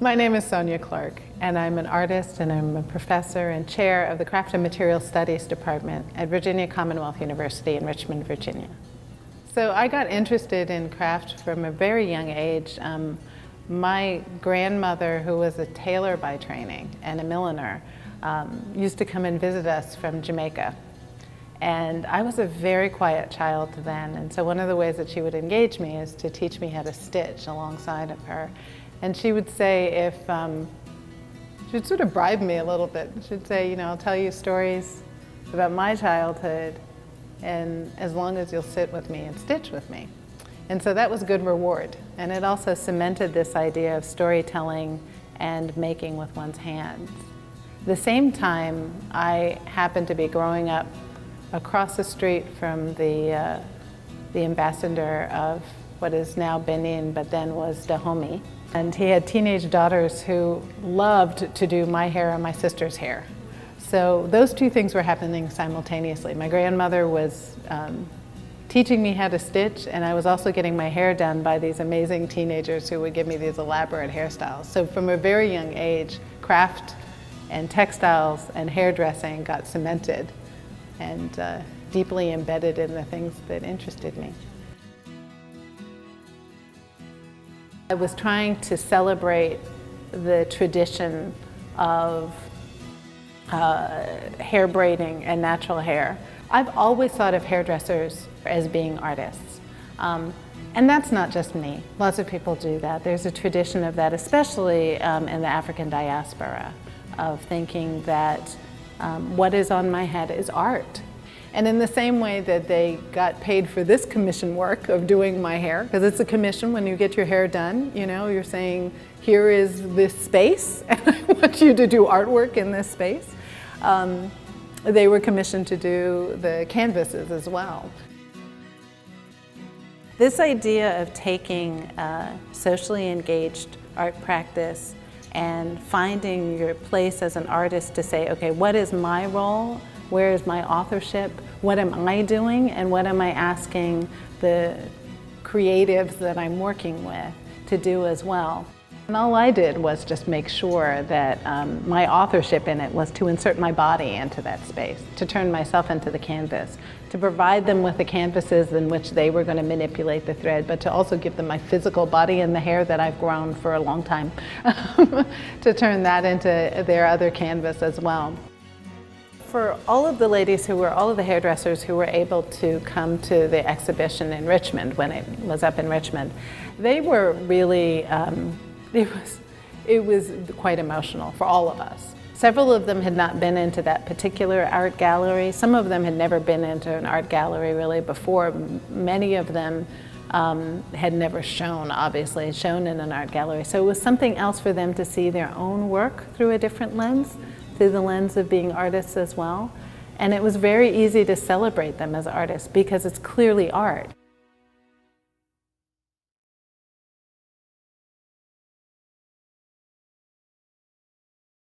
My name is Sonya Clark, and I'm an artist and I'm a professor and chair of the Craft and Material Studies Department at Virginia Commonwealth University in Richmond, Virginia. So I got interested in craft from a very young age. My grandmother, who was a tailor by training and a milliner, used to come and visit us from Jamaica. And I was a very quiet child then, and so one of the ways that she would engage me is to teach me how to stitch alongside of her. And she would say she'd sort of bribe me a little bit. She'd say, you know, I'll tell you stories about my childhood, and as long as you'll sit with me and stitch with me. And so that was good reward. And it also cemented this idea of storytelling and making with one's hands. At the same time, I happened to be growing up across the street from the ambassador of what is now Benin, but then was Dahomey. And he had teenage daughters who loved to do my hair and my sister's hair. So those two things were happening simultaneously. My grandmother was teaching me how to stitch, and I was also getting my hair done by these amazing teenagers who would give me these elaborate hairstyles. So from a very young age, craft and textiles and hairdressing got cemented and deeply embedded in the things that interested me. I was trying to celebrate the tradition of hair braiding and natural hair. I've always thought of hairdressers as being artists. And that's not just me. Lots of people do that. There's a tradition of that, especially in the African diaspora, of thinking that what is on my head is art. And in the same way that they got paid for this commission work of doing my hair, because it's a commission when you get your hair done, you know, you're saying, here is this space, and I want you to do artwork in this space. They were commissioned to do the canvases as well. This idea of taking socially engaged art practice and finding your place as an artist to say, okay, what is my role? Where is my authorship? What am I doing? And what am I asking the creatives that I'm working with to do as well? And all I did was just make sure that my authorship in it was to insert my body into that space, to turn myself into the canvas, to provide them with the canvases in which they were going to manipulate the thread, but to also give them my physical body and the hair that I've grown for a long time, to turn that into their other canvas as well. For all of the ladies all of the hairdressers who were able to come to the exhibition in Richmond, when it was up in Richmond, they were really, it was quite emotional for all of us. Several of them had not been into that particular art gallery. Some of them had never been into an art gallery really before. Many of them had never shown in an art gallery. So it was something else for them to see their own work through a different lens, through the lens of being artists as well. And it was very easy to celebrate them as artists because it's clearly art.